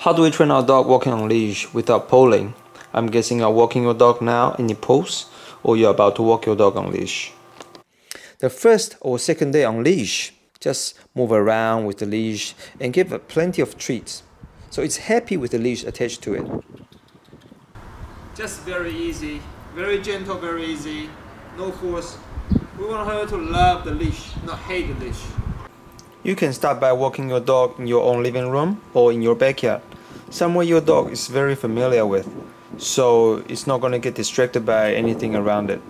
How do we train our dog walking on leash without pulling? I'm guessing you're walking your dog now in the pose, or you're about to walk your dog on leash. The first or second day on leash, just move around with the leash and give it plenty of treats, so it's happy with the leash attached to it. Just very easy, very gentle, very easy, no force. We want her to love the leash, not hate the leash. You can start by walking your dog in your own living room or in your backyard, somewhere your dog is very familiar with, so it's not going to get distracted by anything around it.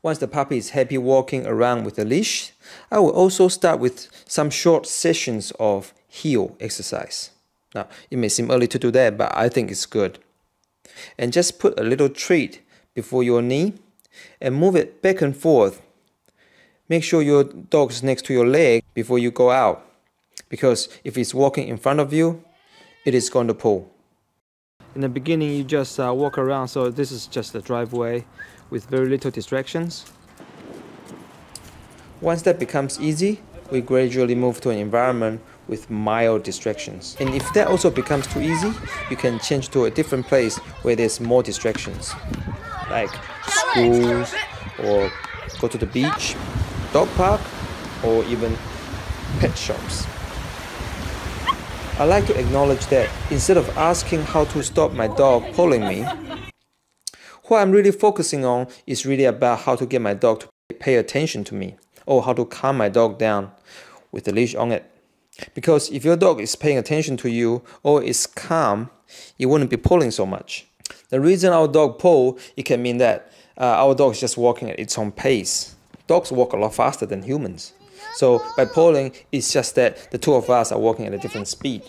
Once the puppy is happy walking around with the leash, I will also start with some short sessions of heel exercise. Now, it may seem early to do that, but I think it's good. And just put a little treat before your knee and move it back and forth. Make sure your dog is next to your leg before you go out, because if it's walking in front of you, it is going to pull. In the beginning, you just walk around, so this is just the driveway with very little distractions. Once that becomes easy, we gradually move to an environment with mild distractions. And if that also becomes too easy, you can change to a different place where there's more distractions, like schools, or go to the beach, dog park, or even pet shops. I like to acknowledge that instead of asking how to stop my dog pulling me, what I'm really focusing on is really about how to get my dog to pay attention to me, or how to calm my dog down with the leash on it. Because if your dog is paying attention to you or is calm, it wouldn't be pulling so much. The reason our dog pull, it can mean that our dog is just walking at its own pace. Dogs walk a lot faster than humans. So by pulling, it's just that the two of us are walking at a different speed.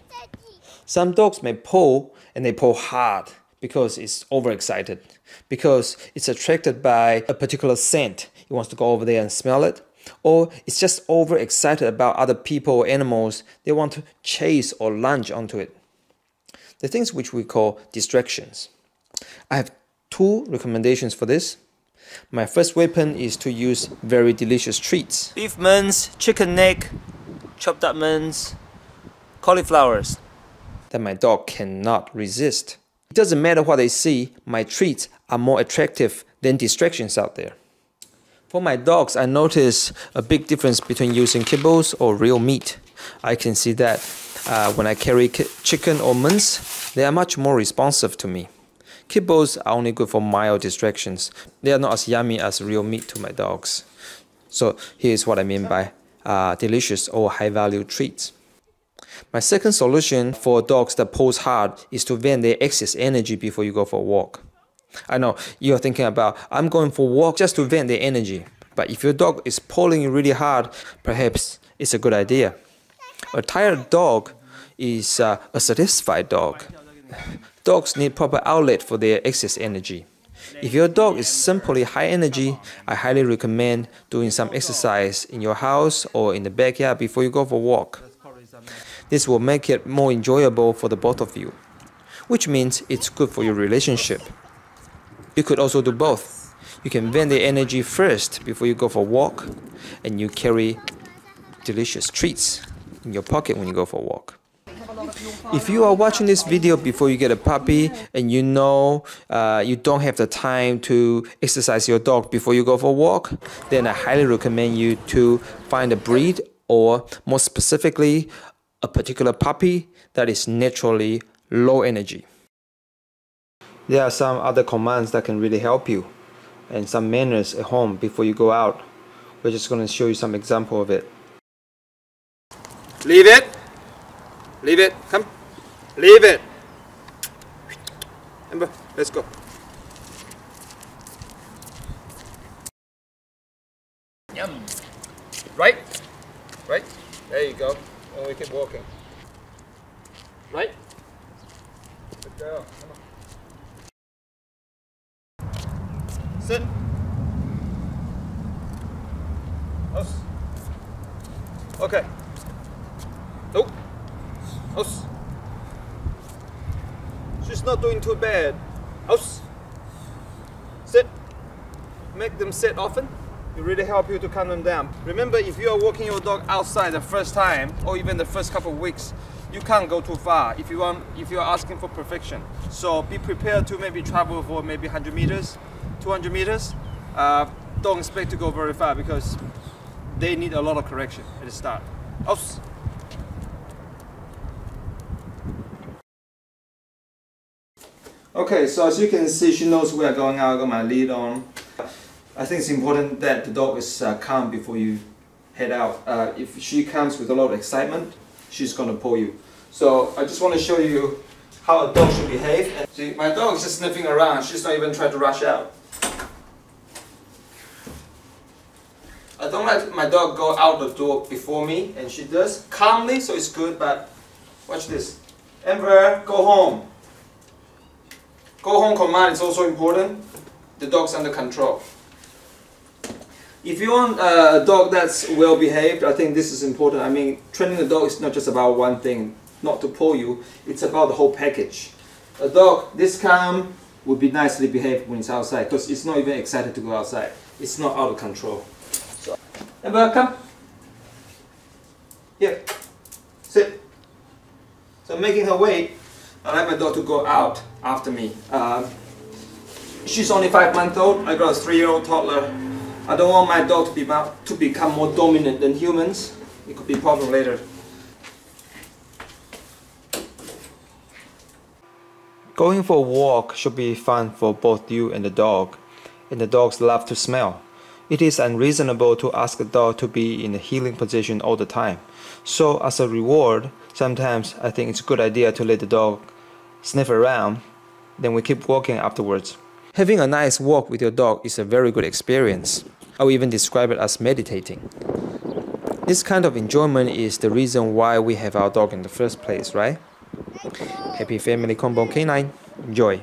Some dogs may pull, and they pull hard because it's overexcited, because it's attracted by a particular scent. It wants to go over there and smell it. Or it's just overexcited about other people or animals. They want to chase or lunge onto it. The things which we call distractions. I have two recommendations for this. My first weapon is to use very delicious treats. Beef mince, chicken neck, chopped up mince, cauliflowers that my dog cannot resist. It doesn't matter what they see, my treats are more attractive than distractions out there. For my dogs, I notice a big difference between using kibbles or real meat. I can see that when I carry chicken or mince, they are much more responsive to me. Kibbles are only good for mild distractions. They are not as yummy as real meat to my dogs. So here's what I mean by delicious or high-value treats. My second solution for dogs that pulls hard is to vent their excess energy before you go for a walk. I know you're thinking about, I'm going for a walk just to vent their energy. But if your dog is pulling really hard, perhaps it's a good idea. A tired dog is a satisfied dog. Dogs need proper outlet for their excess energy. If your dog is simply high energy, I highly recommend doing some exercise in your house or in the backyard before you go for a walk. This will make it more enjoyable for the both of you, which means it's good for your relationship. You could also do both. You can vent the energy first before you go for a walk, and you carry delicious treats in your pocket when you go for a walk. If you are watching this video before you get a puppy and you know you don't have the time to exercise your dog before you go for a walk, then I highly recommend you to find a breed, or more specifically, a particular puppy that is naturally low energy. There are some other commands that can really help you, and some manners at home before you go out. We're just going to show you some example of it. Leave it! Leave it! Come! Leave it! Amber, let's go. Yum! Right? Right? There you go. And we keep walking. Right? Good girl. Come on. Sit. Us. Okay. Nope. Us. She's not doing too bad. Us. Sit. Make them sit often. It really helps you to calm them down. Remember, if you are walking your dog outside the first time, or even the first couple of weeks, you can't go too far if you are asking for perfection. So be prepared to maybe travel for maybe 100 meters, 200 meters. Don't expect to go very far because they need a lot of correction at the start. Oops. Okay, so as you can see, she knows we are going out. I got my lead on. I think it's important that the dog is calm before you head out. If she comes with a lot of excitement, she's going to pull you. So I just want to show you how a dog should behave. And see, my dog is just sniffing around. She's not even trying to rush out. I don't let my dog go out the door before me, and she does calmly, so it's good. But watch this. Emperor, go home. Go home command is also important. The dog's under control. If you want a dog that's well behaved, I think this is important. I mean, training the dog is not just about one thing, not to pull you. It's about the whole package. A dog this calm would be nicely behaved when it's outside because it's not even excited to go outside. It's not out of control. So, Emma, come. Here. Sit. So making her wait. I like my dog to go out after me. She's only 5 months old. I got a 3-year-old toddler. I don't want my dog to become more dominant than humans. It could be a problem later. Going for a walk should be fun for both you and the dogs love to smell. It is unreasonable to ask a dog to be in a healing position all the time. So as a reward, sometimes I think it's a good idea to let the dog sniff around, then we keep walking afterwards. Having a nice walk with your dog is a very good experience. I will even describe it as meditating. This kind of enjoyment is the reason why we have our dog in the first place, right? Happy family combo canine. Enjoy!